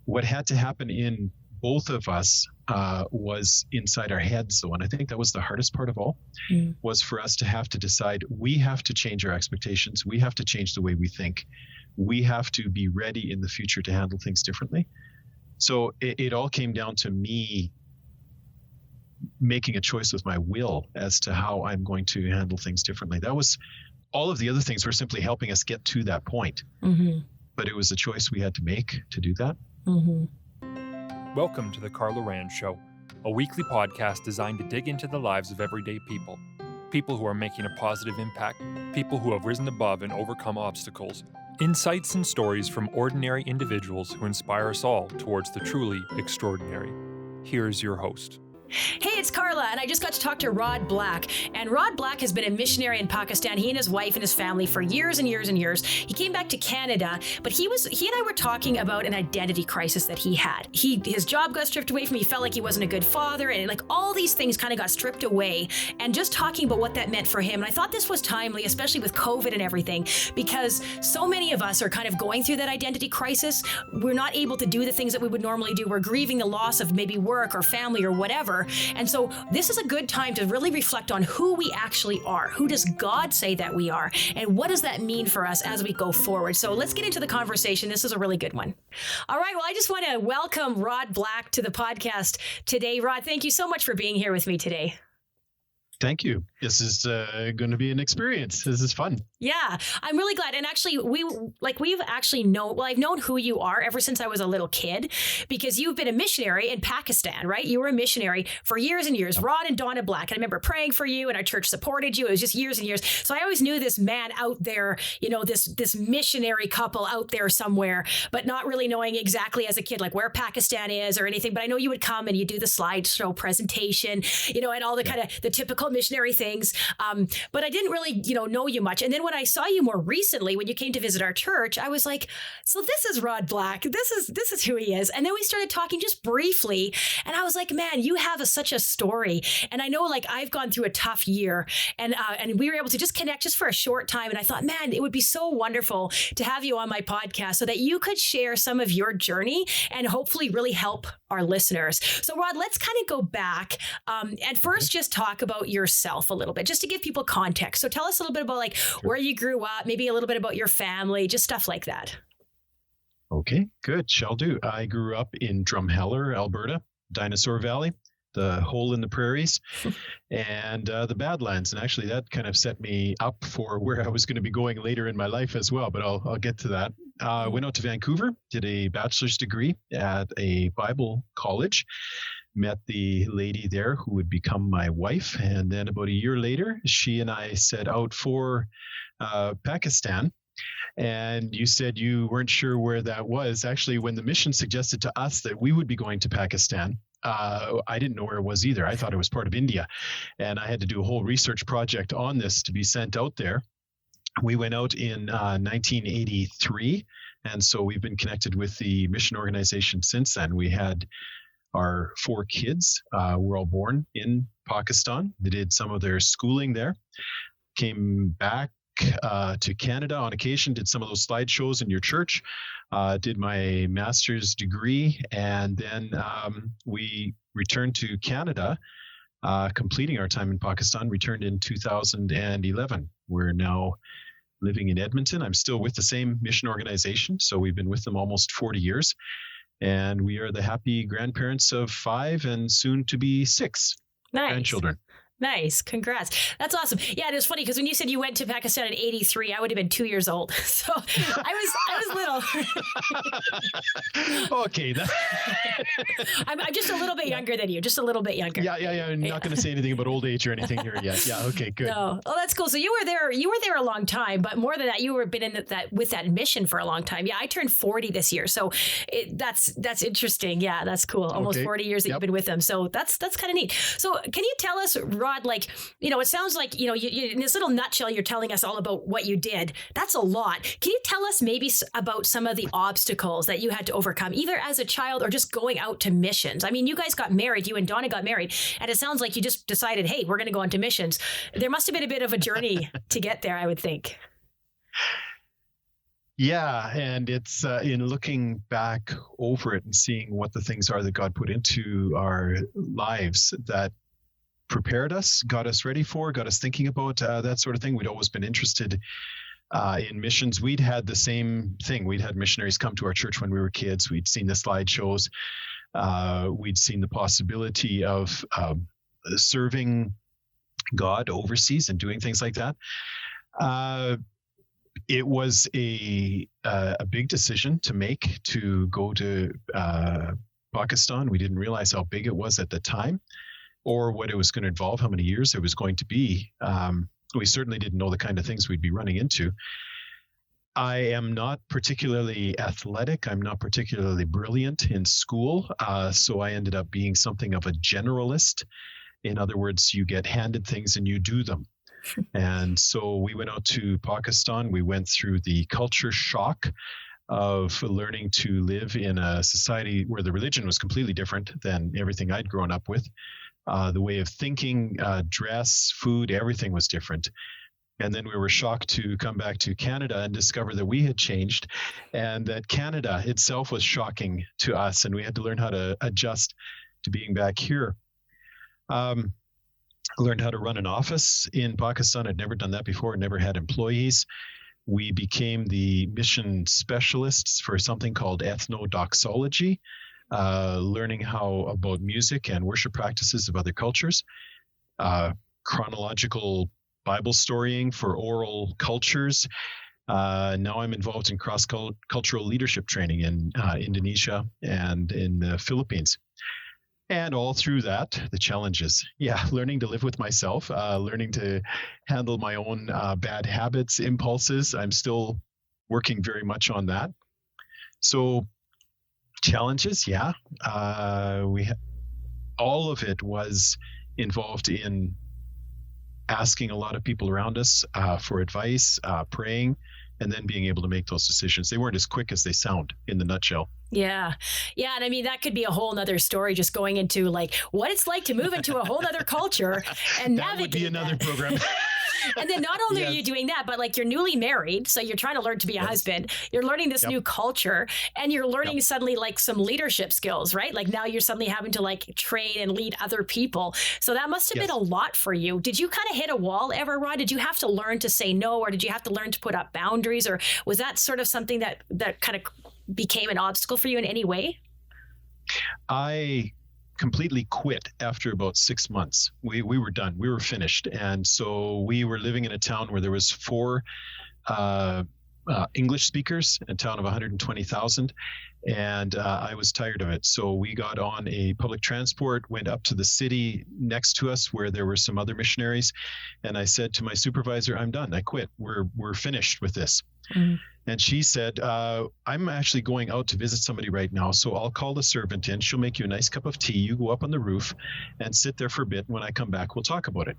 What had to happen in both of us was inside our heads, though. And I think that was the hardest part of all, was for us to have to decide we have to change our expectations. We have to change the way we think. We have to be ready in the future to handle things differently. So it all came down to me making a choice with my will as to how I'm going to handle things differently. That was, all of the other things were simply helping us get to that point. But it was a choice we had to make to do that. Welcome to the Carla Rand Show, a weekly podcast designed to dig into the lives of everyday people. People who are making a positive impact, people who have risen above and overcome obstacles. Insights and stories from ordinary individuals who inspire us all towards the truly extraordinary. Here's your host. Hey, it's Carla, and I just got to talk to Rod Black. And Rod Black has been a missionary in Pakistan, he and his wife and his family, for years and years and years. He came back to Canada, but he and I were talking about an identity crisis that he had. His job got stripped away from him. He felt like he wasn't a good father, and like all these things kind of got stripped away. And just talking about what that meant for him. And I thought this was timely, especially with COVID and everything, because so many of us are kind of going through that identity crisis. We're not able to do the things that we would normally do. We're grieving the loss of maybe work or family or whatever. And so this is a good time to really reflect on who we actually are. Who does God say that we are? And what does that mean for us as we go forward? So let's get into the conversation. This is a really good one. All right. Well, I just want to welcome Rod Black to the podcast today. Rod, thank you so much for being here with me today. Thank you. This is going to be an experience. This is fun. Yeah, I'm really glad. And actually, I've known who you are ever since I was a little kid, because you've been a missionary in Pakistan, right? You were a missionary for years and years, Rod and Donna Black. And I remember praying for you, and our church supported you. It was just years and years. So I always knew this man out there, this missionary couple out there somewhere, but not really knowing exactly as a kid, like where Pakistan is or anything. But I know you would come and you do the slideshow presentation, and all the kind of the typical missionary things. But I didn't really, know you much. And then when I saw you more recently, when you came to visit our church, I was like, so this is Rod Black. This is who he is. And then we started talking just briefly. And I was like, man, you have such a story. And I know I've gone through a tough year, and we were able to just connect just for a short time. And I thought, man, it would be so wonderful to have you on my podcast so that you could share some of your journey and hopefully really help our listeners. So Rod, let's kind of go back and first just talk about yourself a little bit, just to give people context. So tell us a little bit about where you grew up, maybe a little bit about your family, just stuff like that. Okay, good. Shall do. I grew up in Drumheller, Alberta, Dinosaur Valley, the hole in the prairies, and the Badlands. And actually that kind of set me up for where I was going to be going later in my life as well, but I'll get to that. Went out to Vancouver, did a bachelor's degree at a Bible college, met the lady there who would become my wife. And then about a year later, she and I set out for Pakistan. And you said you weren't sure where that was. Actually, when the mission suggested to us that we would be going to Pakistan, I didn't know where it was either. I thought it was part of India. And I had to do a whole research project on this to be sent out there. We went out in 1983. And so we've been connected with the mission organization since then. We had our 4 kids were all born in Pakistan. They did some of their schooling there, came back to Canada on occasion, did some of those slideshows in your church, did my master's degree, and then we returned to Canada, completing our time in Pakistan, returned in 2011. We're now living in Edmonton. I'm still with the same mission organization, so we've been with them almost 40 years. And we are the happy grandparents of 5 and soon to be 6 grandchildren. Nice. Congrats. That's awesome. Yeah, it was funny because when you said you went to Pakistan in 83, I would have been 2 years old. So I was little. Okay. I'm just a little bit younger than you, just a little bit younger. Yeah. I'm not going to say anything about old age or anything here yet. Yeah. Okay, good. No. Oh, that's cool. So you were there a long time, but more than that, you were been in with that mission for a long time. Yeah. I turned 40 this year. So that's interesting. Yeah, that's cool. Almost 40 years that you've been with them. So that's kind of neat. So can you tell us, Rod, it sounds like, you in this little nutshell, you're telling us all about what you did. That's a lot. Can you tell us maybe about some of the obstacles that you had to overcome, either as a child or just going out to missions? I mean, you guys got married, you and Donna got married, and it sounds like you just decided, hey, we're going to go into missions. There must have been a bit of a journey to get there, I would think. Yeah, and it's in looking back over it and seeing what the things are that God put into our lives that prepared us, got us ready for, got us thinking about that sort of thing. We'd always been interested in missions. We'd had the same thing. We'd had missionaries come to our church when we were kids. We'd seen the slideshows. We'd seen the possibility of serving God overseas and doing things like that. It was a big decision to make to go to Pakistan. We didn't realize how big it was at the time or what it was going to involve, how many years it was going to be. We certainly didn't know the kind of things we'd be running into. I am not particularly athletic. I'm not particularly brilliant in school. So I ended up being something of a generalist. In other words, you get handed things and you do them. And so we went out to Pakistan. We went through the culture shock of learning to live in a society where the religion was completely different than everything I'd grown up with. The way of thinking, dress, food, everything was different. And then we were shocked to come back to Canada and discover that we had changed and that Canada itself was shocking to us. And we had to learn how to adjust to being back here. Learned how to run an office in Pakistan. I'd never done that before, never had employees. We became the mission specialists for something called ethnodoxology, learning how about music and worship practices of other cultures, chronological Bible storying for oral cultures. Now I'm involved in cross-cultural leadership training in Indonesia and in the Philippines. And all through that, the challenges, learning to live with myself, learning to handle my own bad habits, impulses. I'm still working very much on that. So challenges, all of it was involved in asking a lot of people around us for advice, praying, and then being able to make those decisions. They weren't as quick as they sound in the nutshell. Yeah. Yeah. And I mean, that could be a whole nother story, just going into like what it's like to move into a whole nother culture and that would be another program. And then not only are you doing that, but like you're newly married. So you're trying to learn to be a husband. You're learning this new culture and you're learning suddenly like some leadership skills, right? Like now you're suddenly having to like train and lead other people. So that must have been a lot for you. Did you kind of hit a wall ever, Rod? Did you have to learn to say no, or did you have to learn to put up boundaries, or was that sort of something that kind of became an obstacle for you in any way? I completely quit after about 6 months. We were done. We were finished. And so we were living in a town where there was 4 English speakers, a town of 120,000. And I was tired of it. So we got on a public transport, went up to the city next to us where there were some other missionaries. And I said to my supervisor, I'm done. I quit. We're finished with this. Mm-hmm. And she said, I'm actually going out to visit somebody right now, so I'll call the servant in. She'll make you a nice cup of tea. You go up on the roof and sit there for a bit. When I come back, we'll talk about it.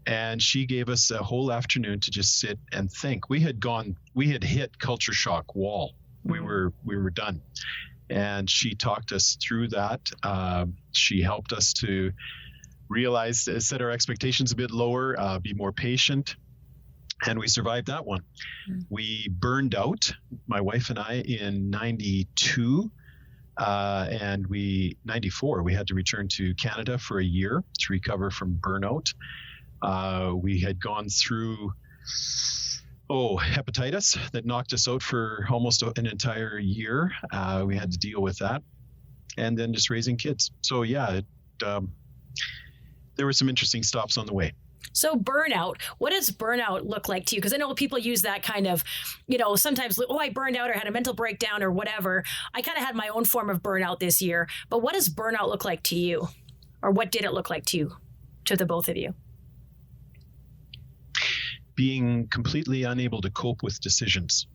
And she gave us a whole afternoon to just sit and think. We had hit culture shock wall. We were done. And she talked us through that. She helped us to realize, set our expectations a bit lower, be more patient. And we survived that one. We burned out, my wife and I, in 92. And 94, we had to return to Canada for a year to recover from burnout. We had gone through, hepatitis that knocked us out for almost an entire year. We had to deal with that. And then just raising kids. So there were some interesting stops on the way. So burnout, what does burnout look like to you? Because I know people use that kind of, sometimes, I burned out or had a mental breakdown or whatever. I kind of had my own form of burnout this year. But what does burnout look like to you? Or what did it look like to you, to the both of you? Being completely unable to cope with decisions.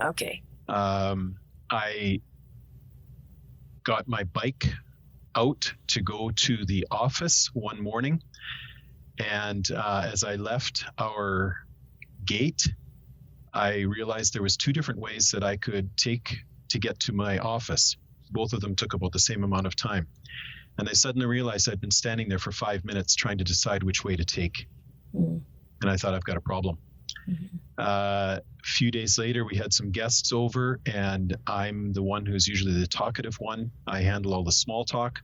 Okay. I got my bike out to go to the office one morning. And as I left our gate, I realized there was 2 different ways that I could take to get to my office. Both of them took about the same amount of time. And I suddenly realized I'd been standing there for 5 minutes trying to decide which way to take. And I thought, I've got a problem. A few days later, we had some guests over, and I'm the one who's usually the talkative one. I handle all the small talk,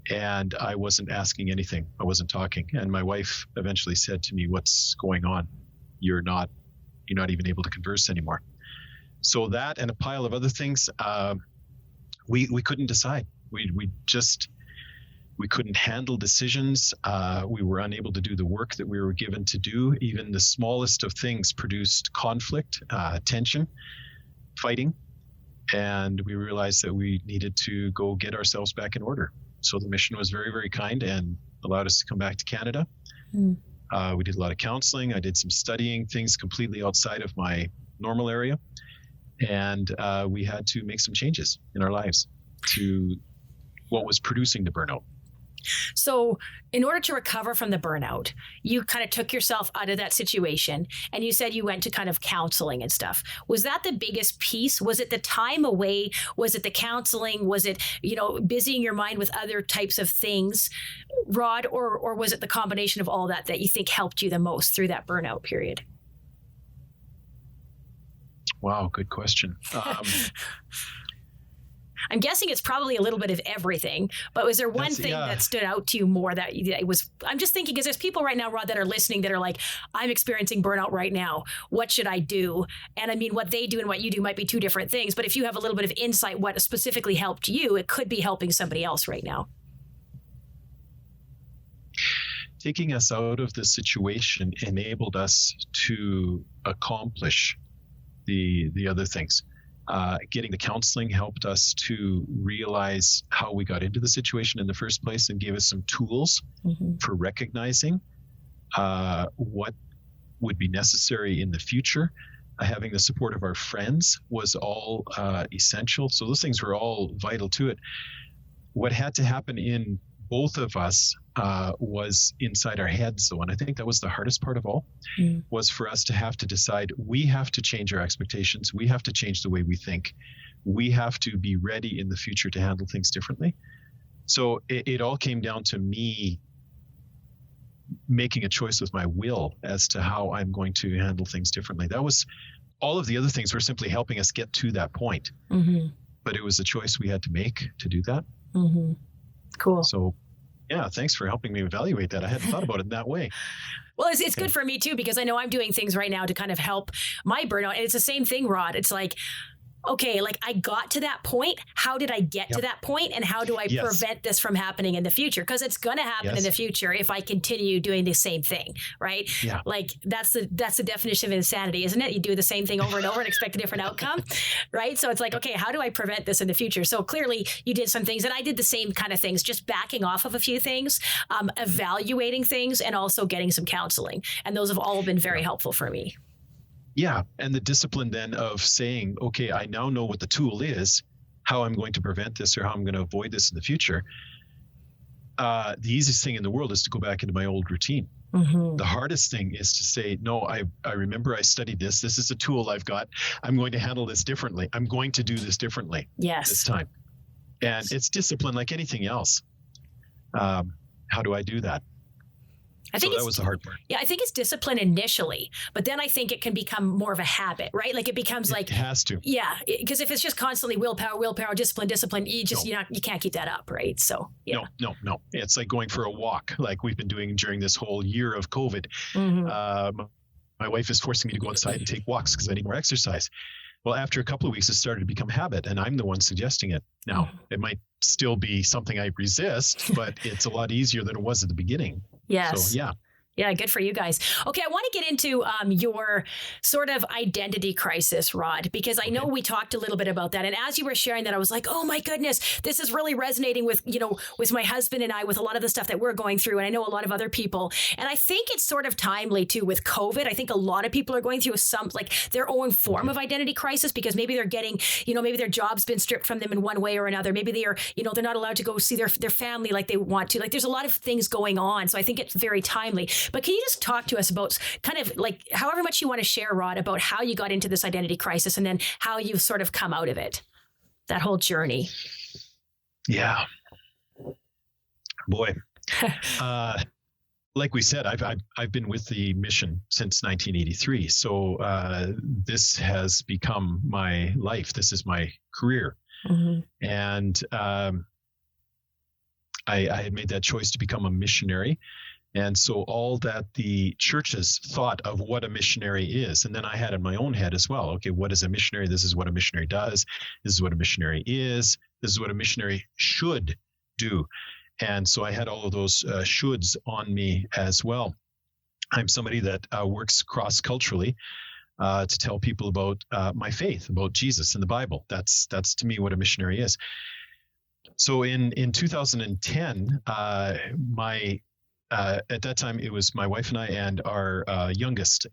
and I wasn't asking anything. I wasn't talking. And my wife eventually said to me, "What's going on? You're not even able to converse anymore." So that and a pile of other things, we couldn't decide. We couldn't handle decisions. We were unable to do the work that we were given to do. Even the smallest of things produced conflict, tension, fighting. And we realized that we needed to go get ourselves back in order. So the mission was very, very kind and allowed us to come back to Canada. We did a lot of counseling. I did some studying, things completely outside of my normal area. And we had to make some changes in our lives to what was producing the burnout. So in order to recover from the burnout, you kind of took yourself out of that situation, and you said you went to kind of counseling and stuff. Was that the biggest piece? Was it the time away? Was it the counseling? Was it, busying your mind with other types of things, Rod, or was it the combination of all that you think helped you the most through that burnout period? Wow, good question. I'm guessing it's probably a little bit of everything, but was there one thing that stood out to you more that it was? I'm just thinking, because there's people right now, Rod, that are listening that are like, I'm experiencing burnout right now. What should I do? And I mean, what they do and what you do might be two different things, but if you have a little bit of insight, what specifically helped you, it could be helping somebody else right now. Taking us out of the situation enabled us to accomplish the other things. Getting the counseling helped us to realize how we got into the situation in the first place and gave us some tools for recognizing what would be necessary in the future. Having the support of our friends was all essential. So those things were all vital to it. What had to happen in both of us was inside our heads, though. And I think that was the hardest part of all, was for us to have to decide we have to change our expectations. We have to change the way we think. We have to be ready in the future to handle things differently. So it all came down to me making a choice with my will as to how I'm going to handle things differently. That was, all of the other things were simply helping us get to that point. But it was a choice we had to make to do that. Cool. So, yeah, thanks for helping me evaluate that. I hadn't thought about it in that way. Well, it's good for me too, because I know I'm doing things right now to kind of help my burnout. And it's the same thing, Rod. It's like, okay, like I got to that point. How did I get to that point? And how do I prevent this from happening in the future? Because it's going to happen in the future if I continue doing the same thing, right? Yeah. Like that's the definition of insanity, isn't it? You do the same thing over and over and expect a different outcome, right? So it's like, okay, how do I prevent this in the future? So clearly you did some things, and I did the same kind of things, just backing off of a few things, evaluating things, and also getting some counseling. And those have all been very helpful for me. Yeah. And the discipline then of saying, okay, I now know what the tool is, how I'm going to prevent this or how I'm going to avoid this in the future. The easiest thing in the world is to go back into my old routine. The hardest thing is to say, no, I remember I studied this. This is a tool I've got. I'm going to handle this differently. I'm going to do this differently this time. And it's discipline like anything else. How do I do that? I think that was the hard part. Yeah, I think it's discipline initially, but then I think it can become more of a habit, right? Like it becomes like it has to. Yeah, because if it's just constantly willpower, discipline, you just you can't keep that up, right? So yeah. No. It's like going for a walk, like we've been doing during this whole year of COVID. My wife is forcing me to go outside and take walks because I need more exercise. Well, after a couple of weeks, it started to become habit, and I'm the one suggesting it. Now, it might still be something I resist, but it's a lot easier than it was at the beginning. Yes. So, yeah. Yeah, good for you guys. Okay, I want to get into your sort of identity crisis, Rod, because I know we talked a little bit about that. And as you were sharing that, I was like, oh my goodness, this is really resonating with, with my husband and I, with a lot of the stuff that we're going through. And I know a lot of other people. And I think it's sort of timely too with COVID. I think a lot of people are going through some, like their own form of identity crisis, because maybe they're getting, maybe their job's been stripped from them in one way or another. Maybe they are, they're not allowed to go see their family like they want to. Like there's a lot of things going on. So I think it's very timely. But can you just talk to us about kind of like however much you want to share, Rod, about how you got into this identity crisis and then how you've sort of come out of it, that whole journey? Yeah. Boy. like we said, I've been with the mission since 1983. So this has become my life. This is my career. Mm-hmm. And I had made that choice to become a missionary. And so all that the churches thought of what a missionary is, and then I had in my own head as well, okay, what is a missionary? This is what a missionary does. This is what a missionary is. This is what a missionary should do. And so I had all of those shoulds on me as well. I'm somebody that works cross-culturally to tell people about my faith, about Jesus and the Bible. That's to me what a missionary is. So in 2010, at that time, it was my wife and I and our youngest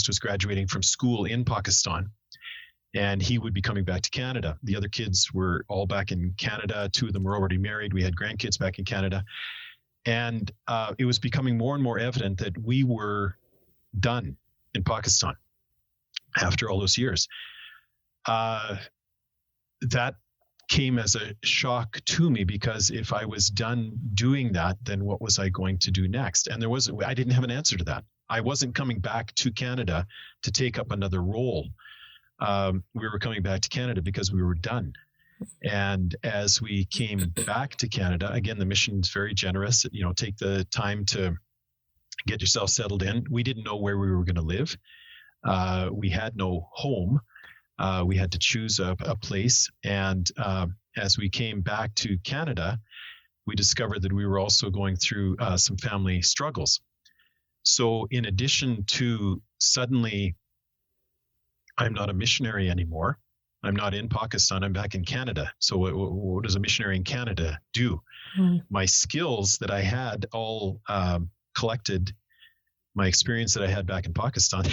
was graduating from school in Pakistan, and he would be coming back to Canada. The other kids were all back in Canada. 2 of them were already married. We had grandkids back in Canada. And it was becoming more and more evident that we were done in Pakistan after all those years. That came as a shock to me, because if I was done doing that, then what was I going to do next? And I didn't have an answer to that. I wasn't coming back to Canada to take up another role. We were coming back to Canada because we were done. And as we came back to Canada, again, the mission is very generous. Take the time to get yourself settled in. We didn't know where we were going to live. We had no home. We had to choose a place. And as we came back to Canada, we discovered that we were also going through some family struggles. So in addition to suddenly, I'm not a missionary anymore. I'm not in Pakistan. I'm back in Canada. So what does a missionary in Canada do? Mm. My skills that I had all collected, my experience that I had back in Pakistan,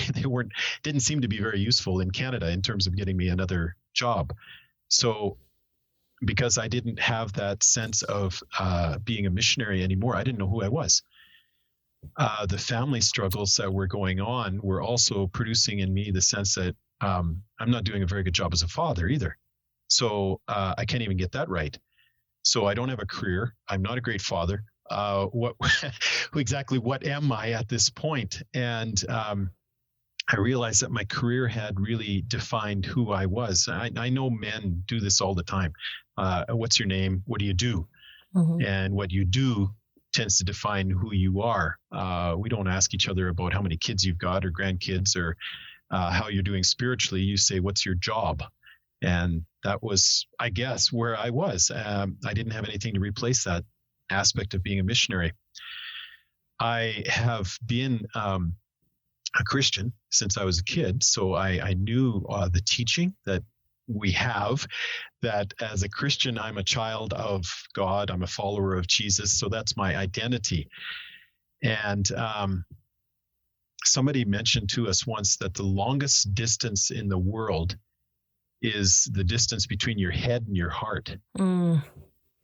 didn't seem to be very useful in Canada in terms of getting me another job. So because I didn't have that sense of being a missionary anymore, I didn't know who I was. The family struggles that were going on were also producing in me the sense that I'm not doing a very good job as a father either. So I can't even get that right. So I don't have a career. I'm not a great father. What am I at this point? And I realized that my career had really defined who I was. I know men do this all the time. What's your name? What do you do? Mm-hmm. And what you do tends to define who you are. We don't ask each other about how many kids you've got or grandkids or how you're doing spiritually. You say, what's your job? And that was, I guess, where I was. I didn't have anything to replace that aspect of being a missionary. I have been a Christian since I was a kid, so I knew the teaching that we have, that as a Christian, I'm a child of God, I'm a follower of Jesus, so that's my identity. And somebody mentioned to us once that the longest distance in the world is the distance between your head and your heart. Mm.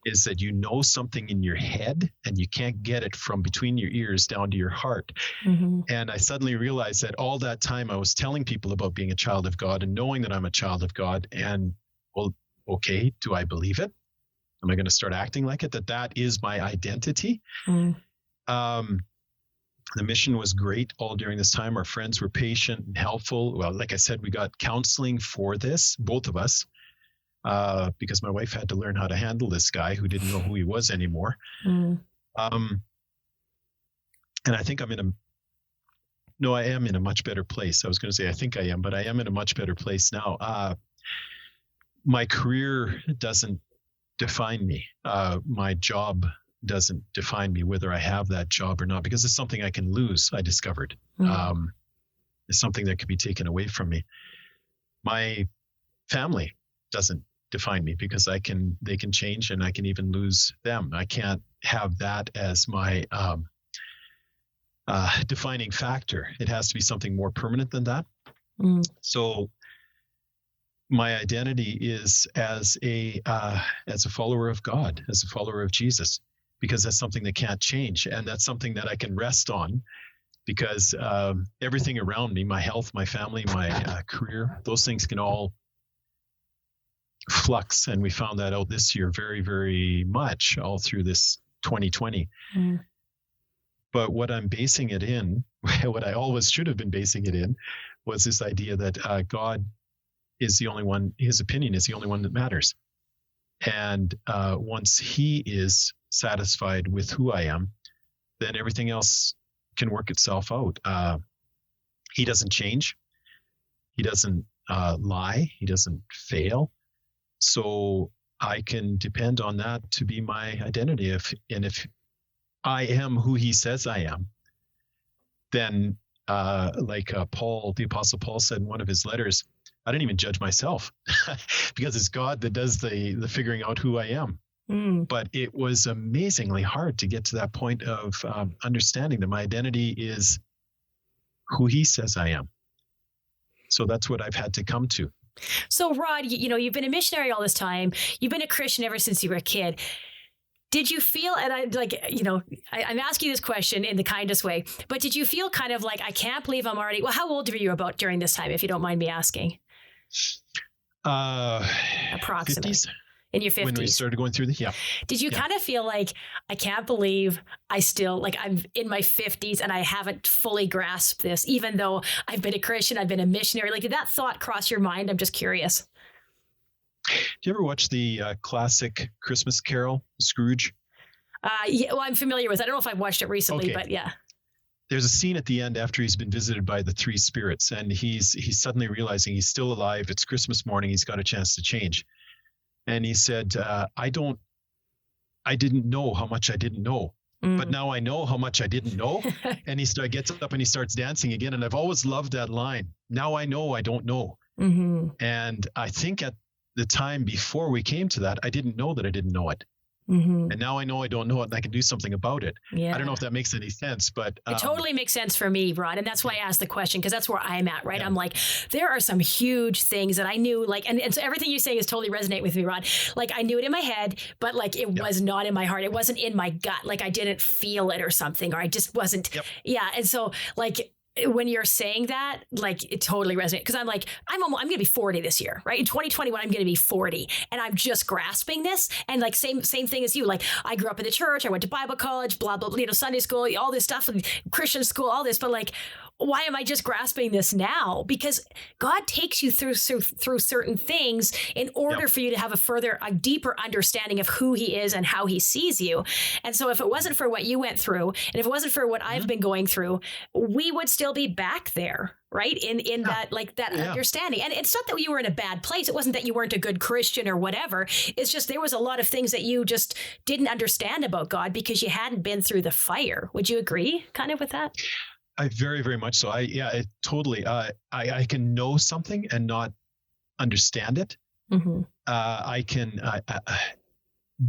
Is that you know something in your head and you can't get it from between your ears down to your heart. Mm-hmm. And I suddenly realized that all that time I was telling people about being a child of God and knowing that I'm a child of God. And, well, okay, do I believe it? Am I going to start acting like it? That is my identity. Mm. The mission was great all during this time. Our friends were patient and helpful. Well, like I said, we got counseling for this, both of us. Because my wife had to learn how to handle this guy who didn't know who he was anymore. Mm. And I think I am in a much better place. I was going to say, I think I am, but I am in a much better place now. My career doesn't define me. My job doesn't define me, whether I have that job or not, because it's something I can lose, I discovered. Mm. It's something that could be taken away from me. My family doesn't define me, because they can change and I can even lose them. I can't have that as my defining factor. It has to be something more permanent than that. Mm. So my identity is as a follower of God, as a follower of Jesus, because that's something that can't change, and that's something that I can rest on, because everything around me, my health, my family, my career, those things can all flux, and we found that out this year very, very much all through this 2020. Mm. But what I'm basing it in, what I always should have been basing it in, was this idea that God is the only one, his opinion is the only one that matters. And once he is satisfied with who I am, then everything else can work itself out. He doesn't change. He doesn't lie. He doesn't fail. So I can depend on that to be my identity. If I am who he says I am, then like Paul, the Apostle Paul said in one of his letters, I don't even judge myself because it's God that does the figuring out who I am. But it was amazingly hard to get to that point of understanding that my identity is who he says I am. So that's what I've had to come to. So Rod, you've been a missionary all this time. You've been a Christian ever since you were a kid. Did you feel, and I'm asking you this question in the kindest way, but did you feel kind of like, I can't believe I'm already, well, how old were you about during this time, if you don't mind me asking? Approximately. 50s. In your 50s. When we started going through Did you kind of feel like, I can't believe I'm in my 50s and I haven't fully grasped this, even though I've been a Christian, I've been a missionary? Like, did that thought cross your mind? I'm just curious. Do you ever watch the classic Christmas Carol, Scrooge? Yeah, well, I'm familiar with it. I don't know if I've watched it recently, but yeah. There's a scene at the end after he's been visited by the three spirits, and he's suddenly realizing he's still alive. It's Christmas morning. He's got a chance to change. And he said, I didn't know how much I didn't know, but now I know how much I didn't know. And he gets up and he starts dancing again. And I've always loved that line. Now I know I don't know. Mm-hmm. And I think at the time before we came to that, I didn't know that I didn't know it. Mm-hmm. And now I know I don't know it and I can do something about it. Yeah. I don't know if that makes any sense, but it totally makes sense for me, Rod. And that's why I asked the question, because that's where I'm at, right? Yeah. I'm like, there are some huge things that I knew, like, and so everything you say is totally resonate with me, Rod. Like, I knew it in my head, but like, it was not in my heart. It wasn't in my gut. Like, I didn't feel it or something, or I just wasn't. Yep. Yeah. And so like, when you're saying that, like, it totally resonates, because I'm like, I'm going to be 40 this year, right? In 2021, I'm going to be 40, and I'm just grasping this. And like, same thing as you. Like, I grew up in the church, I went to Bible college, blah, blah, blah, Sunday school, all this stuff, and Christian school, all this. But like, why am I just grasping this now? Because God takes you through certain things in order for you to have a deeper understanding of who he is and how he sees you. And so if it wasn't for what you went through, and if it wasn't for what I've been going through, we would still be back there, right? In that, like, that understanding. And it's not that you were in a bad place. It wasn't that you weren't a good Christian or whatever. It's just, there was a lot of things that you just didn't understand about God because you hadn't been through the fire. Would you agree kind of with that? I very, very much so. Totally. I can know something and not understand it. Mm-hmm.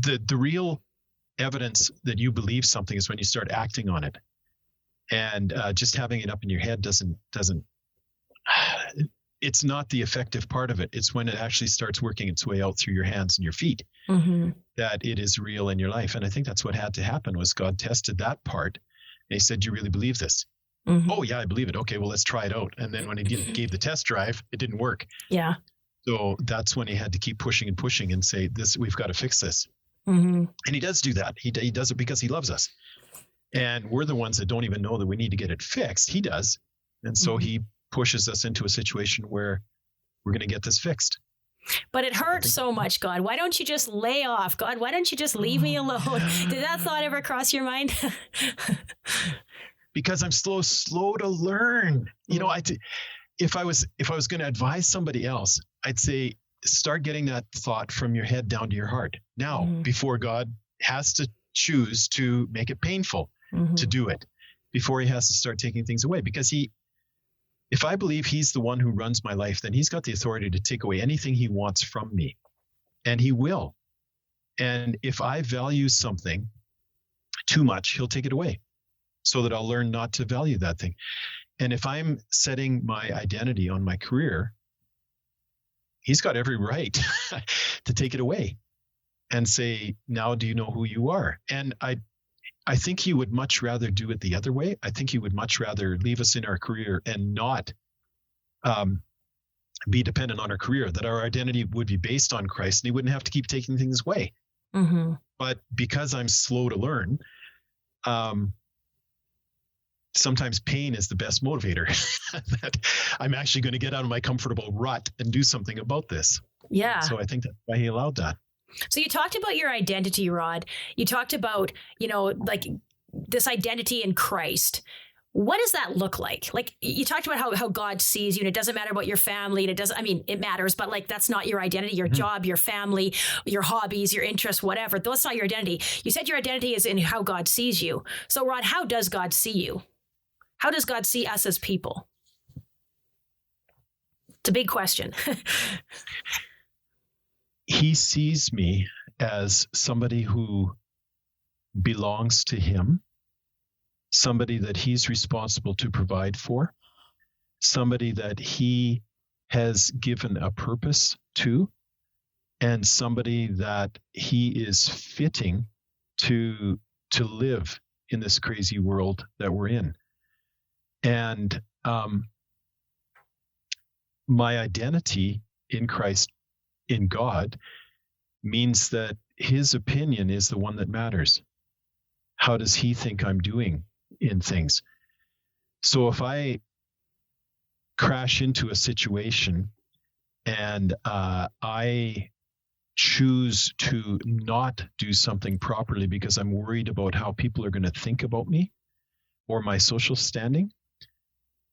The real evidence that you believe something is when you start acting on it, and just having it up in your head doesn't. It's not the effective part of it. It's when it actually starts working its way out through your hands and your feet, that it is real in your life. And I think that's what had to happen, was God tested that part. And he said, "Do you really believe this?" Mm-hmm. Oh yeah, I believe it. Okay, well, let's try it out. And then when he gave the test drive, it didn't work. Yeah. So that's when he had to keep pushing and pushing and say, we've got to fix this. Mm-hmm. And he does do that. He does it because he loves us. And we're the ones that don't even know that we need to get it fixed. He does. And so he pushes us into a situation where we're going to get this fixed. But it hurts so much, God. Why don't you just lay off? God, why don't you just leave me alone? Did that thought ever cross your mind? Because I'm slow to learn. You know, if I was going to advise somebody else, I'd say, start getting that thought from your head down to your heart now, before God has to choose to make it painful to do it, before he has to start taking things away. Because if I believe he's the one who runs my life, then he's got the authority to take away anything he wants from me, and he will. And if I value something too much, he'll take it away, so that I'll learn not to value that thing. And if I'm setting my identity on my career, he's got every right to take it away and say, now do you know who you are? And I think he would much rather do it the other way. I think he would much rather leave us in our career and not be dependent on our career, that our identity would be based on Christ and he wouldn't have to keep taking things away. Mm-hmm. But because I'm slow to learn, sometimes pain is the best motivator. That I'm actually going to get out of my comfortable rut and do something about this. Yeah. So I think that's why he allowed that. So you talked about your identity, Rod. You talked about, like this identity in Christ. What does that look like? Like you talked about how God sees you, and it doesn't matter about your family, and it matters, but like that's not your identity, your job, your family, your hobbies, your interests, whatever. That's not your identity. You said your identity is in how God sees you. So Rod, how does God see you? How does God see us as people? It's a big question. He sees me as somebody who belongs to him, somebody that he's responsible to provide for, somebody that he has given a purpose to, and somebody that he is fitting to live in this crazy world that we're in. And my identity in Christ, in God, means that his opinion is the one that matters. How does he think I'm doing in things? So if I crash into a situation and I choose to not do something properly because I'm worried about how people are going to think about me or my social standing,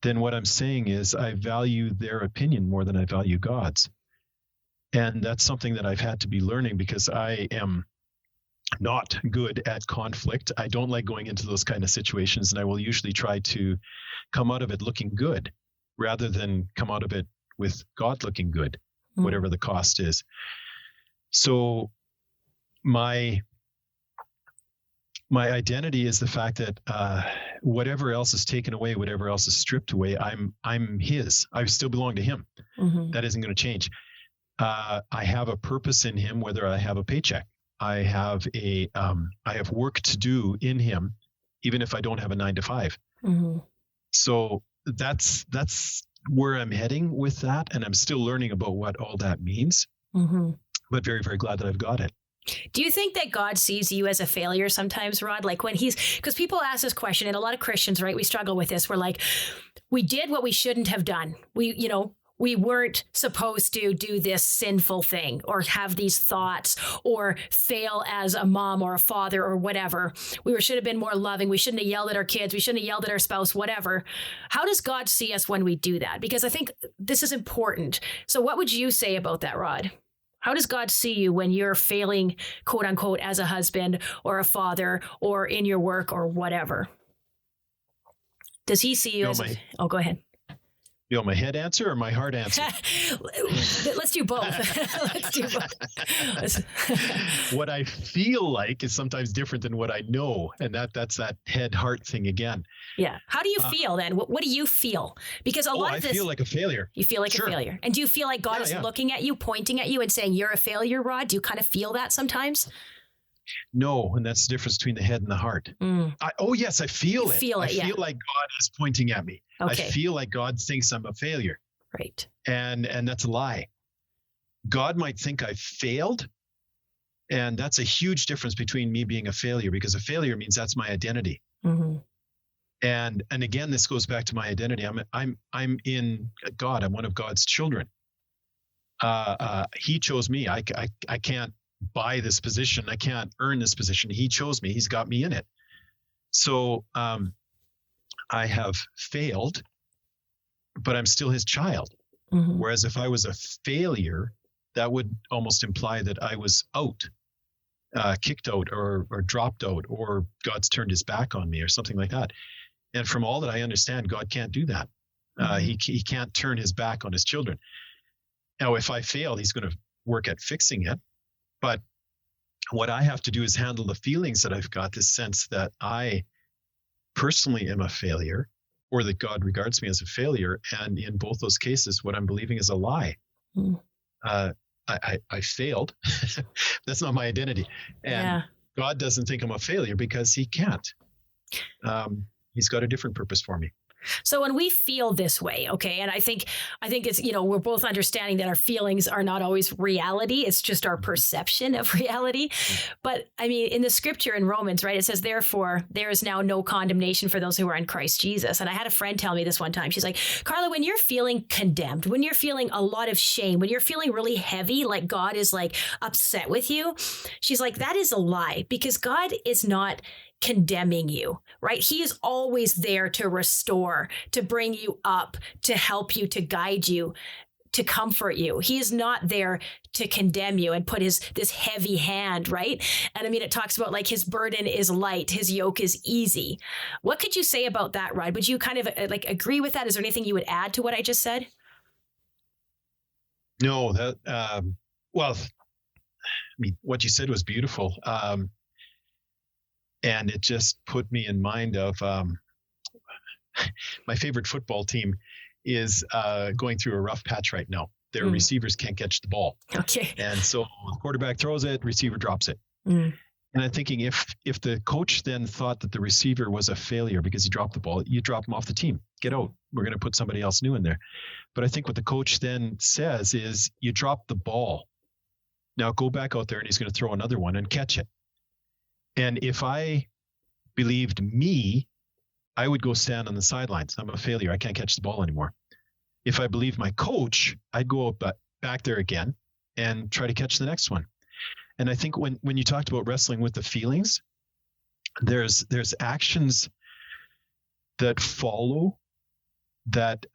then what I'm saying is I value their opinion more than I value God's. And that's something that I've had to be learning because I am not good at conflict. I don't like going into those kind of situations, and I will usually try to come out of it looking good rather than come out of it with God looking good, whatever the cost is. So my identity is the fact that whatever else is taken away, whatever else is stripped away, I'm his. I still belong to him. Mm-hmm. That isn't going to change. I have a purpose in him, whether I have a paycheck. I have work to do in him, even if I don't have a 9-to-5. Mm-hmm. So that's where I'm heading with that, and I'm still learning about what all that means. Mm-hmm. But very, very glad that I've got it. Do you think that God sees you as a failure sometimes, Rod? Like when because people ask this question, and a lot of Christians, right? We struggle with this. We're like, we did what we shouldn't have done. We weren't supposed to do this sinful thing or have these thoughts or fail as a mom or a father or whatever. We should have been more loving. We shouldn't have yelled at our kids. We shouldn't have yelled at our spouse, whatever. How does God see us when we do that? Because I think this is important. So what would you say about that, Rod? How does God see you when you're failing, quote unquote, as a husband or a father or in your work or whatever? Does he see you go ahead. You want my head answer or my heart answer? Let's do both. Let's do both. What I feel like is sometimes different than what I know. And that's that head-heart thing again. Yeah. How do you feel then? What do you feel? Because a lot of this... I feel like a failure. You feel like a failure. And do you feel like God is looking at you, pointing at you and saying, you're a failure, Rod? Do you kind of feel that sometimes? No, and that's the difference between the head and the heart. Yes, I feel it. I feel like God is pointing at me. Okay. I feel like God thinks I'm a failure. Right. And that's a lie. God might think I failed, and that's a huge difference between me being a failure, because a failure means that's my identity. Mm-hmm. And again, this goes back to my identity. I'm in God. I'm one of God's children. He chose me. I can't buy this position. I can't earn this position. He chose me. He's got me in it. So I have failed, but I'm still his child. Mm-hmm. Whereas if I was a failure, that would almost imply that I was out, kicked out or dropped out, or God's turned his back on me or something like that. And from all that I understand, God can't do that. Mm-hmm. He can't turn his back on his children. Now, if I fail, he's going to work at fixing it. But what I have to do is handle the feelings that I've got, this sense that I personally am a failure, or that God regards me as a failure. And in both those cases, what I'm believing is a lie. Mm. I failed. That's not my identity. And God doesn't think I'm a failure because he can't. He's got a different purpose for me. So when we feel this way, okay, and I think it's, we're both understanding that our feelings are not always reality. It's just our perception of reality. But I mean, in the scripture in Romans, right, it says, therefore, there is now no condemnation for those who are in Christ Jesus. And I had a friend tell me this one time. She's like, Carla, when you're feeling condemned, when you're feeling a lot of shame, when you're feeling really heavy, like God is like upset with you, she's like, that is a lie, because God is not condemning you, right? He is always there to restore, to bring you up, to help you, to guide you, to comfort you. He is not there to condemn you and put this heavy hand, right? And I mean, it talks about like his burden is light, his yoke is easy. What could you say about that, Rod? Would you kind of like agree with that? Is there anything you would add to what I just said? No, well, I mean, what you said was beautiful. And it just put me in mind of my favorite football team is going through a rough patch right now. Their receivers can't catch the ball. Okay. And so the quarterback throws it, receiver drops it. And I'm thinking if the coach then thought that the receiver was a failure because he dropped the ball, you drop him off the team. Get out. We're going to put somebody else new in there. But I think what the coach then says is you drop the ball. Now go back out there and he's going to throw another one and catch it. And if I believed me, I would go stand on the sidelines. I'm a failure. I can't catch the ball anymore. If I believed my coach, I'd go back there again and try to catch the next one. And I think when you talked about wrestling with the feelings, there's actions that follow that,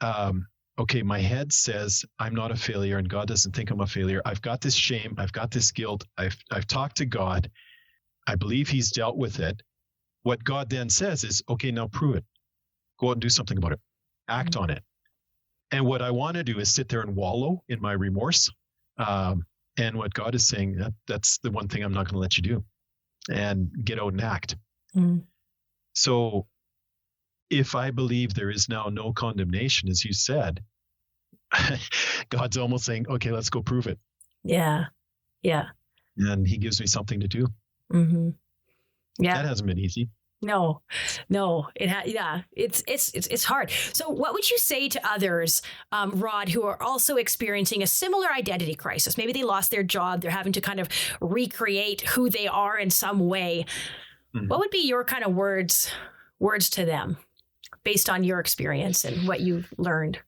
okay, my head says I'm not a failure and God doesn't think I'm a failure. I've got this shame. I've got this guilt. I've talked to God. I believe he's dealt with it. What God then says is, okay, now prove it. Go out and do something about it. Act on it. And what I want to do is sit there and wallow in my remorse. And what God is saying, that's the one thing I'm not going to let you do. And get out and act. So if I believe there is now no condemnation, as you said, God's almost saying, okay, let's go prove it. Yeah. Yeah. And he gives me something to do. Yeah. That hasn't been easy. No, it's hard. So what would you say to others, Rod, who are also experiencing a similar identity crisis? Maybe they lost their job. They're having to kind of recreate who they are in some way. What would be your kind of words to them based on your experience and what you've learned?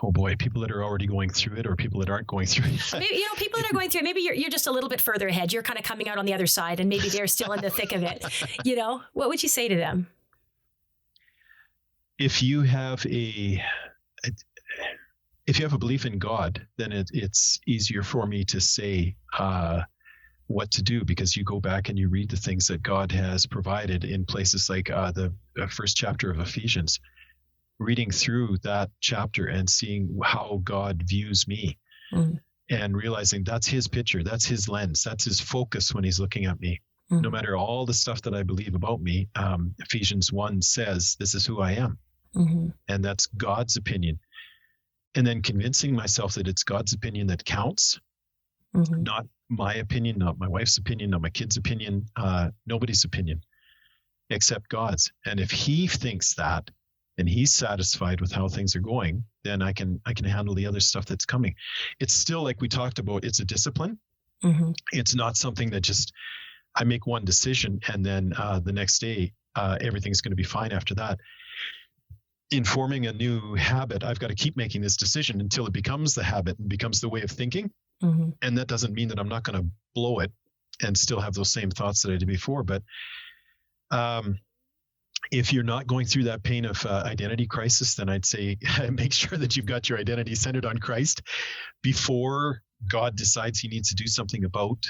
Oh boy, people that are already going through it or people that aren't going through it. Maybe, people that are going through it, maybe you're just a little bit further ahead. You're kind of coming out on the other side and maybe they're still in the thick of it. What would you say to them? If you have a belief in God, then it's easier for me to say what to do, because you go back and you read the things that God has provided in places like the first chapter of Ephesians. Reading through that chapter and seeing how God views me and realizing that's his picture, that's his lens, that's his focus when he's looking at me. No matter all the stuff that I believe about me, Ephesians 1 says this is who I am. And that's God's opinion. And then convincing myself that it's God's opinion that counts, not my opinion, not my wife's opinion, not my kid's opinion, nobody's opinion except God's. And if he thinks that, and he's satisfied with how things are going, then I can handle the other stuff that's coming. It's still, like we talked about, it's a discipline. It's not something that just I make one decision and then the next day everything's going to be fine after that. In forming a new habit, I've got to keep making this decision until it becomes the habit and becomes the way of thinking. And that doesn't mean that I'm not going to blow it and still have those same thoughts that I did before. But if you're not going through that pain of identity crisis, then I'd say make sure that you've got your identity centered on Christ before God decides he needs to do something about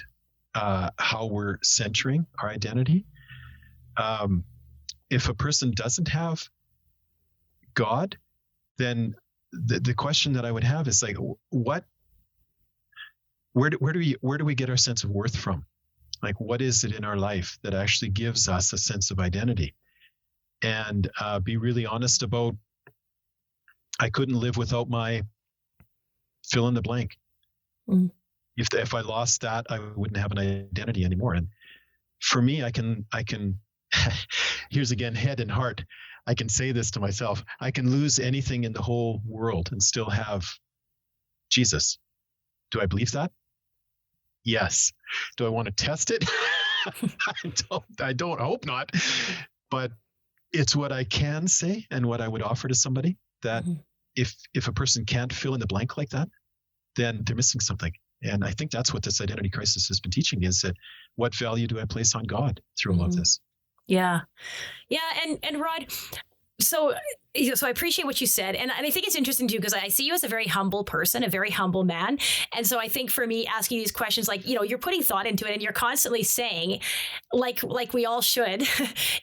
how we're centering our identity. If a person doesn't have God, then the question that I would have is like, where do we get our sense of worth from? Like, what is it in our life that actually gives us a sense of identity? And be really honest about, I couldn't live without my fill in the blank. If I lost that, I wouldn't have an identity anymore. And for me, I can here's again, head and heart. I can say this to myself. I can lose anything in the whole world and still have Jesus. Do I believe that? Yes. Do I want to test it? I don't hope not. But it's what I can say and what I would offer to somebody, that if a person can't fill in the blank like that, then they're missing something. And I think that's what this identity crisis has been teaching me, is that what value do I place on God through all of this? Yeah. Yeah. And Rod, so I appreciate what you said. And I think it's interesting too, because I see you as a very humble person, a very humble man. And so I think for me, asking these questions, like, you're putting thought into it, and you're constantly saying, like we all should,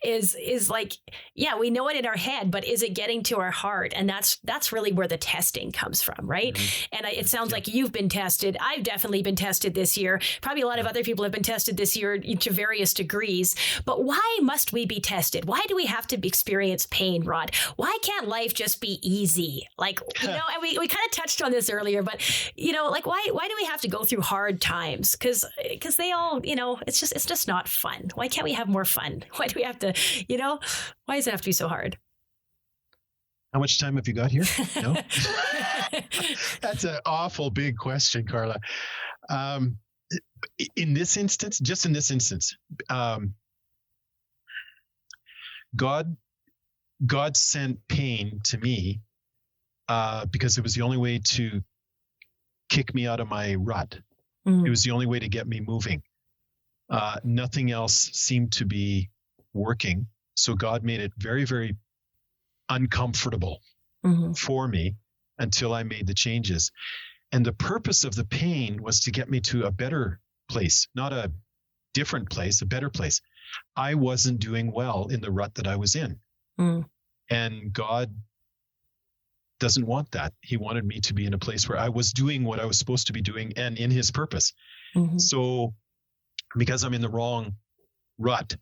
is like, yeah, we know it in our head, but is it getting to our heart? And that's really where the testing comes from, right? And it sounds like you've been tested. I've definitely been tested this year. Probably a lot of other people have been tested this year to various degrees. But why must we be tested? Why do we have to experience pain, Rod? Why can't life just be easy? Like, and we kind of touched on this earlier, but like, why do we have to go through hard times? Because they all, it's just not fun. Why can't we have more fun? Why do we have to, why does it have to be so hard? How much time have you got here? No? That's an awful big question, Carla. In this instance, God sent pain to me because it was the only way to kick me out of my rut. It was the only way to get me moving. Nothing else seemed to be working. So God made it very, very uncomfortable for me until I made the changes. And the purpose of the pain was to get me to a better place, not a different place, a better place. I wasn't doing well in the rut that I was in. And God doesn't want that. He wanted me to be in a place where I was doing what I was supposed to be doing and in his purpose. So because I'm in the wrong rut,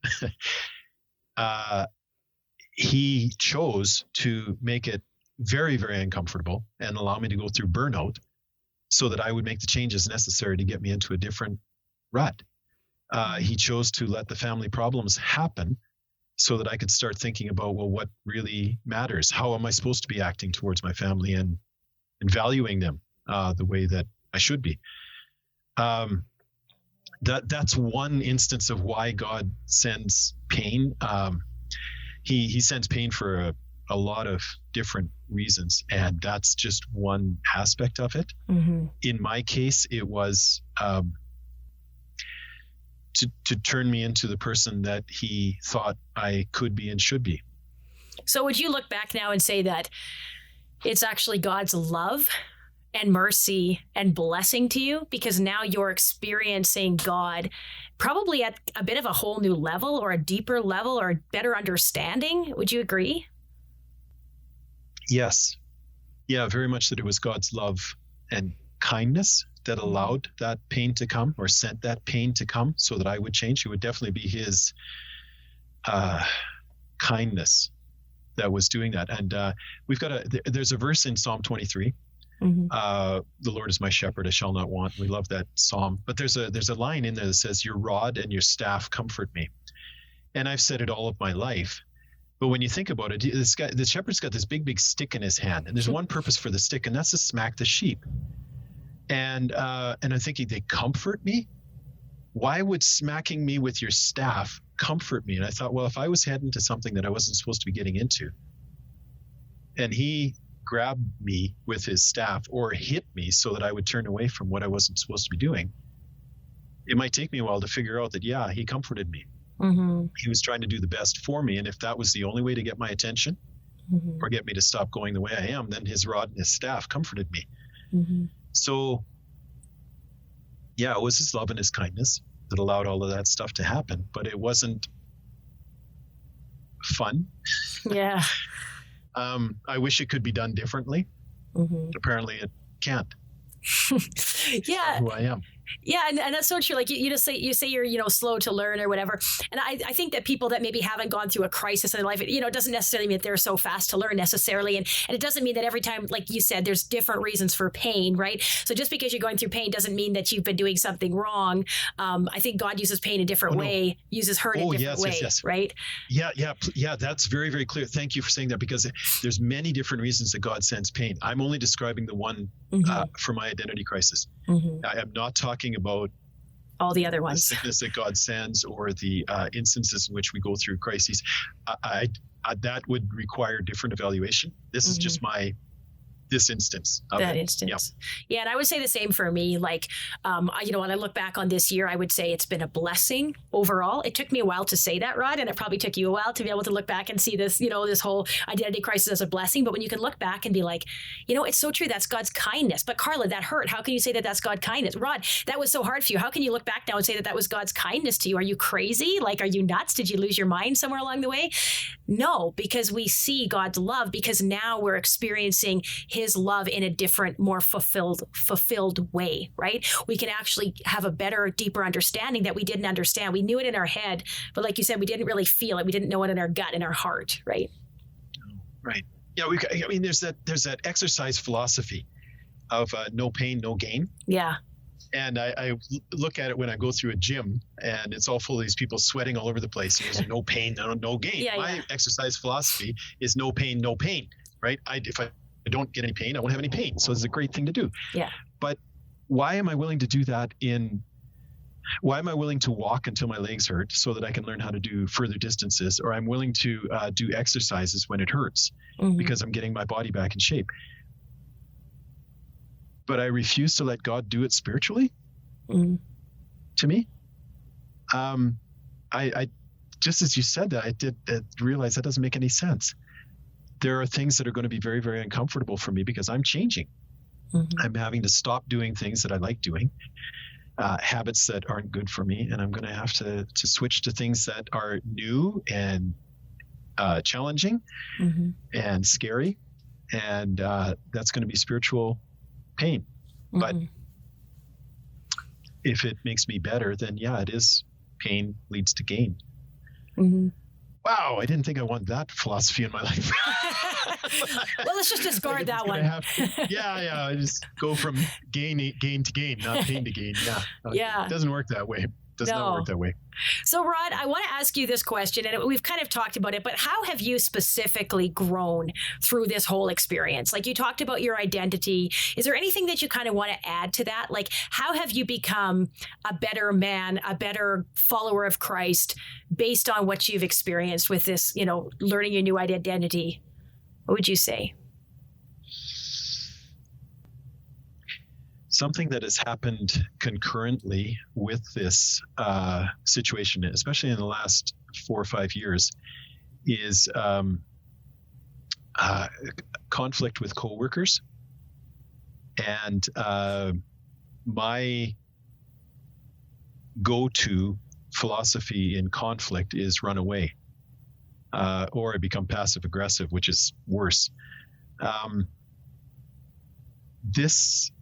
he chose to make it very, very uncomfortable and allow me to go through burnout so that I would make the changes necessary to get me into a different rut. He chose to let the family problems happen so that I could start thinking about, well, what really matters? How am I supposed to be acting towards my family and valuing them the way that I should be? That's one instance of why God sends pain. He sends pain for a lot of different reasons, and that's just one aspect of it. In my case, it was to turn me into the person that he thought I could be and should be. So would you look back now and say that it's actually God's love and mercy and blessing to you, because now you're experiencing God probably at a bit of a whole new level, or a deeper level, or a better understanding? Would you agree? Yes. Yeah, very much that it was God's love and kindness that allowed that pain to come, or sent that pain to come so that I would change. It would definitely be his kindness that was doing that. And there's a verse in Psalm 23. The Lord is my shepherd, I shall not want. We love that psalm. But there's a line in there that says, your rod and your staff comfort me. And I've said it all of my life. But when you think about it, the shepherd's got this big, big stick in his hand. And there's one purpose for the stick, and that's to smack the sheep. And I'm thinking, they comfort me? Why would smacking me with your staff comfort me? And I thought, well, if I was heading to something that I wasn't supposed to be getting into, and he grabbed me with his staff or hit me so that I would turn away from what I wasn't supposed to be doing, it might take me a while to figure out that, yeah, he comforted me. He was trying to do the best for me. And if that was the only way to get my attention or get me to stop going the way I am, then his rod and his staff comforted me. So, yeah, it was his love and his kindness that allowed all of that stuff to happen, but it wasn't fun. Yeah. I wish it could be done differently. Apparently it can't. Yeah. Who I am. Yeah, and that's so true. Like you just say you're slow to learn or whatever. And I think that people that maybe haven't gone through a crisis in their life, it doesn't necessarily mean that they're so fast to learn necessarily. And it doesn't mean that every time, like you said, there's different reasons for pain, right? So just because you're going through pain doesn't mean that you've been doing something wrong. I think God uses pain a different way, uses hurt in a different way, yes. right? Yeah. That's very, very clear. Thank you for saying that, because there's many different reasons that God sends pain. I'm only describing the one for my identity crisis. I am not talking about all the other ones. The sickness that God sends, or the instances in which we go through crises. I that would require different evaluation. This is just this instance. That instance. Yeah. And I would say the same for me. Like, when I look back on this year, I would say it's been a blessing overall. It took me a while to say that, Rod, and it probably took you a while to be able to look back and see this, this whole identity crisis as a blessing. But when you can look back and be like, it's so true. That's God's kindness. But Carla, that hurt. How can you say that that's God's kindness? Rod, that was so hard for you. How can you look back now and say that that was God's kindness to you? Are you crazy? Like, are you nuts? Did you lose your mind somewhere along the way? No, because we see God's love, because now we're experiencing his love in a different, more fulfilled way, right? We can actually have a better, deeper understanding that we didn't understand. We knew it in our head, but like you said, we didn't really feel it. We didn't know it in our gut, in our heart, right? Right. Yeah. There's that exercise philosophy of no pain, no gain. Yeah. And I look at it when I go through a gym, and it's all full of these people sweating all over the place. There's no pain, no gain. My exercise philosophy is no pain, no pain, right? If I don't get any pain, I won't have any pain. So it's a great thing to do. Yeah. But why am I willing to do that why am I willing to walk until my legs hurt so that I can learn how to do further distances? Or I'm willing to do exercises when it hurts because I'm getting my body back in shape. But I refuse to let God do it spiritually. To me, I just as you said that, I did realize that doesn't make any sense. There are things that are going to be very, very uncomfortable for me because I'm changing. I'm having to stop doing things that I like doing, habits that aren't good for me, and I'm going to have to switch to things that are new and challenging and scary, and that's going to be spiritual pain. But if it makes me better, then it is pain leads to gain. Wow, I didn't think I wanted that philosophy in my life. Well, let's just discard that one. I just go from gain to gain, not pain to gain. It doesn't work that way. Does not work that way. So, Rod, I want to ask you this question, and we've kind of talked about it, but how have you specifically grown through this whole experience? Like, you talked about your identity. Is there anything that you kind of want to add to that? Like, how have you become a better man, a better follower of Christ based on what you've experienced with this, learning your new identity? What would you say? Something that has happened concurrently with this situation, especially in the last 4 or 5 years, is conflict with coworkers. And my go-to philosophy in conflict is run away, or I become passive-aggressive, which is worse. This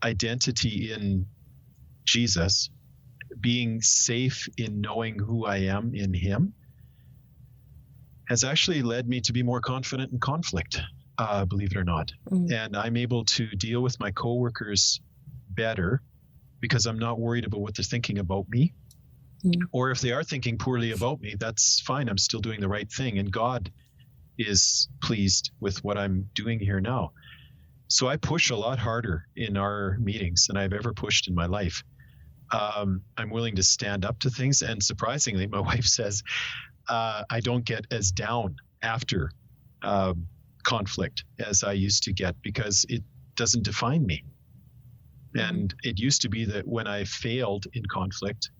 identity in Jesus, being safe in knowing who I am in him, has actually led me to be more confident in conflict, believe it or not. And I'm able to deal with my coworkers better because I'm not worried about what they're thinking about me. Or if they are thinking poorly about me, that's fine. I'm still doing the right thing. And God is pleased with what I'm doing here now. So I push a lot harder in our meetings than I've ever pushed in my life. I'm willing to stand up to things. And surprisingly, my wife says I don't get as down after conflict as I used to get because it doesn't define me. And it used to be that when I failed in conflict,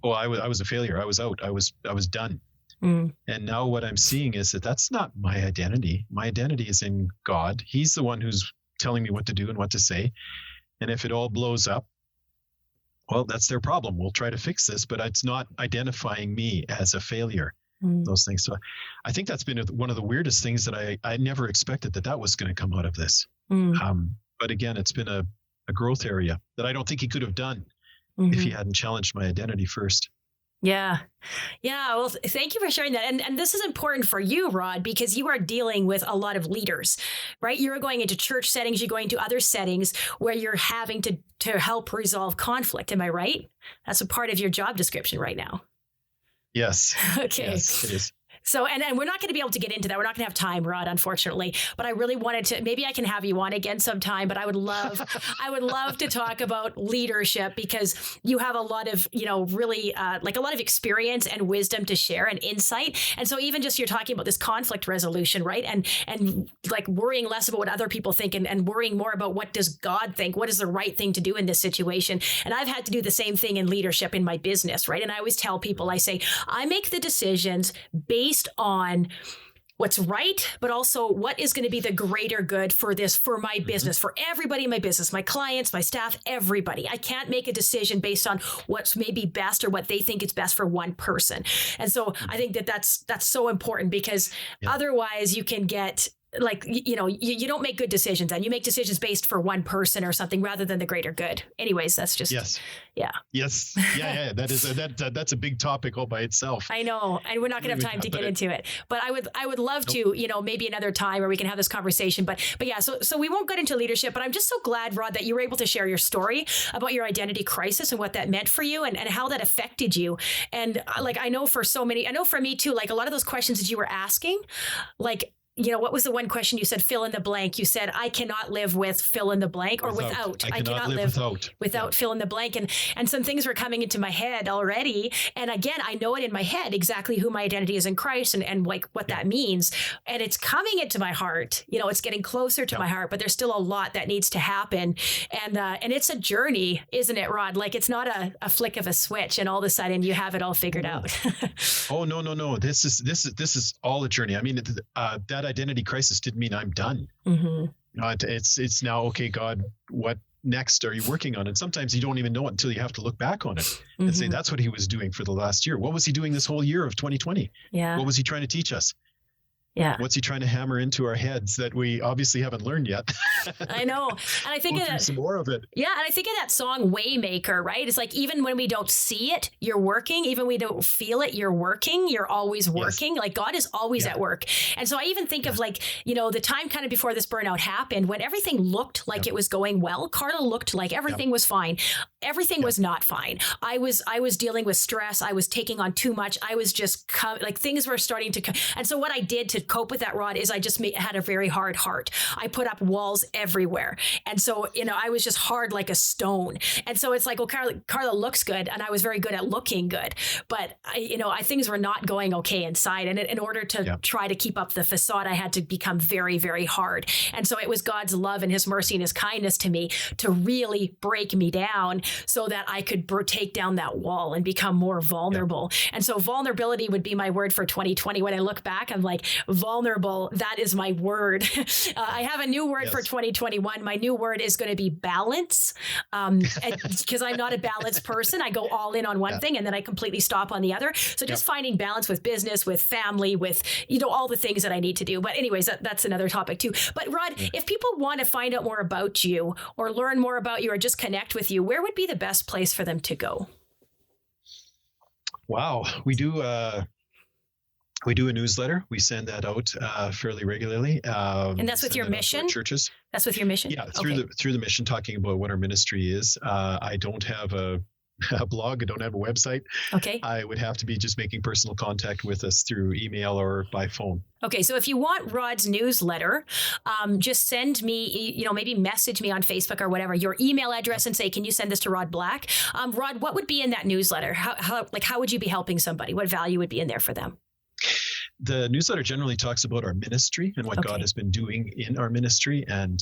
I was a failure. I was out. I was done. And now what I'm seeing is that that's not my identity. My identity is in God. He's the one who's telling me what to do and what to say. And if it all blows up, well, that's their problem. We'll try to fix this, but it's not identifying me as a failure, those things. So I think that's been one of the weirdest things that I never expected that was going to come out of this. But again, it's been a a growth area that I don't think he could have done if he hadn't challenged my identity first. Yeah. Yeah. Well, thank you for sharing that. And this is important for you, Rod, because you are dealing with a lot of leaders, right? You're going into church settings, you're going to other settings where you're having to help resolve conflict. Am I right? That's a part of your job description right now. Yes. Okay. Yes, it is. So, and we're not going to be able to get into that. We're not going to have time, Rod, unfortunately. But I really wanted to, maybe I can have you on again sometime, but I would love to talk about leadership, because you have a lot of, really like a lot of experience and wisdom to share and insight. And so even just you're talking about this conflict resolution, right? And like worrying less about what other people think and worrying more about what does God think? What is the right thing to do in this situation? And I've had to do the same thing in leadership in my business, right? And I always tell people, I say, I make the decisions based on what's right, but also what is going to be the greater good for my business, for everybody in my business, my clients, my staff, everybody. I can't make a decision based on what's maybe best or what they think is best for one person. And so I think that's so important, because otherwise you can get like, you don't make good decisions, and you make decisions based for one person or something rather than the greater good. Anyways, that's just, Yes. Yeah. That's a big topic all by itself. I know. And we're not going to have time to get into it, but I would love to, maybe another time where we can have this conversation, but yeah, so we won't get into leadership, but I'm just so glad, Rod, that you were able to share your story about your identity crisis and what that meant for you and how that affected you. And like, I know for me too, like a lot of those questions that you were asking, like, what was the one question you said, fill in the blank? You said, I cannot live with fill in the blank, or without. I cannot live without fill in the blank. And some things were coming into my head already. And again, I know it in my head exactly who my identity is in Christ and like what that means. And it's coming into my heart. It's getting closer to my heart, but there's still a lot that needs to happen. And it's a journey, isn't it, Rod? Like it's not a flick of a switch and all of a sudden you have it all figured out. Oh, no. This is all a journey. I mean, that identity crisis didn't mean I'm done. It's now, okay, God, what next are you working on? And sometimes you don't even know it until you have to look back on it and say, that's what he was doing for the last year. What was he doing this whole year of 2020? Yeah. What was he trying to teach us? Yeah. What's he trying to hammer into our heads that we obviously haven't learned yet? I know. And I think some more of it. Yeah. And I think of that song Waymaker, right? It's like, even when we don't see it, you're working. Even when we don't feel it, you're working. You're always working. Yes. Like God is always at work. And so I even think of like, the time kind of before this burnout happened, when everything looked like it was going well. Carla looked like everything was fine. Everything was not fine. I was dealing with stress. I was taking on too much. I was just like things were starting to and so what I did to cope with that, Rod, is I just had a very hard heart. I put up walls everywhere. And so, I was just hard like a stone. And so it's like, well, Carla looks good. And I was very good at looking good. But, things were not going okay inside. And in order to try to keep up the facade, I had to become very, very hard. And so it was God's love and his mercy and his kindness to me to really break me down so that I could take down that wall and become more vulnerable. And so vulnerability would be my word for 2020. When I look back, I'm like, vulnerable, that is my word. I have a new word for 2021. My new word is going to be balance, because I'm not a balanced person. I go all in on one thing and then I completely stop on the other. So just finding balance with business, with family, with, all the things that I need to do. But anyways, that's another topic too. But Rod, if people want to find out more about you or learn more about you or just connect with you, where would be the best place for them to go? Wow. We do a newsletter. We send that out fairly regularly. And that's with your mission? Churches. That's with your mission? Yeah, through the mission, talking about what our ministry is. I don't have a blog. I don't have a website. Okay. I would have to be just making personal contact with us through email or by phone. Okay, so if you want Rod's newsletter, just send me, maybe message me on Facebook or whatever, your email address and say, can you send this to Rod Black? Rod, what would be in that newsletter? How would you be helping somebody? What value would be in there for them? The newsletter generally talks about our ministry and what God has been doing in our ministry. And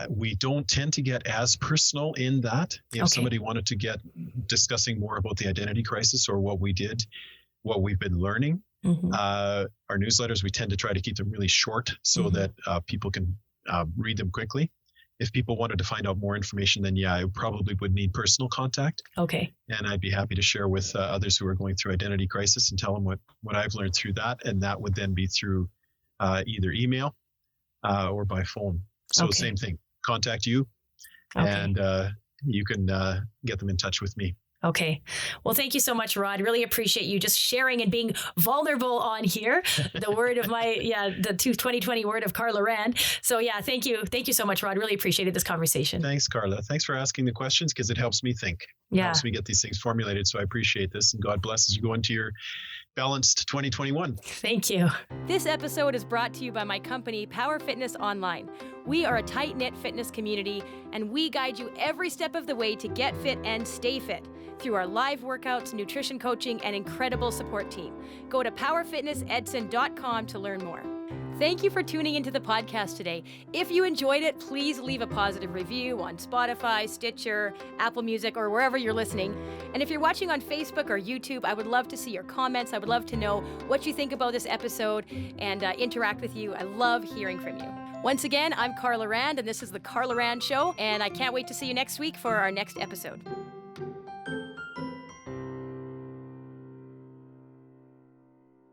we don't tend to get as personal in that. If somebody wanted to get discussing more about the identity crisis or what we did, what we've been learning, our newsletters, we tend to try to keep them really short so that people can read them quickly. If people wanted to find out more information, then I probably would need personal contact. Okay. And I'd be happy to share with others who are going through identity crisis and tell them what I've learned through that. And that would then be through either email or by phone. So same thing, contact you. Okay. And you can get them in touch with me. Okay. Well, thank you so much, Rod. Really appreciate you just sharing and being vulnerable on here. The word of the 2020 word of Carla Rand. So thank you. Thank you so much, Rod. Really appreciated this conversation. Thanks, Carla. Thanks for asking the questions because it helps me think. It helps me get these things formulated. So I appreciate this, and God bless as you go into your balanced 2021. Thank you. This episode is brought to you by my company, Power Fitness Online. We are a tight-knit fitness community, and we guide you every step of the way to get fit and stay fit through our live workouts, nutrition coaching, and incredible support team. Go to powerfitnessedson.com to learn more. Thank you for tuning into the podcast today. If you enjoyed it, please leave a positive review on Spotify, Stitcher, Apple Music, or wherever you're listening. And if you're watching on Facebook or YouTube, I would love to see your comments. I would love to know what you think about this episode and interact with you. I love hearing from you. Once again, I'm Carla Rand, and this is The Carla Rand Show, and I can't wait to see you next week for our next episode.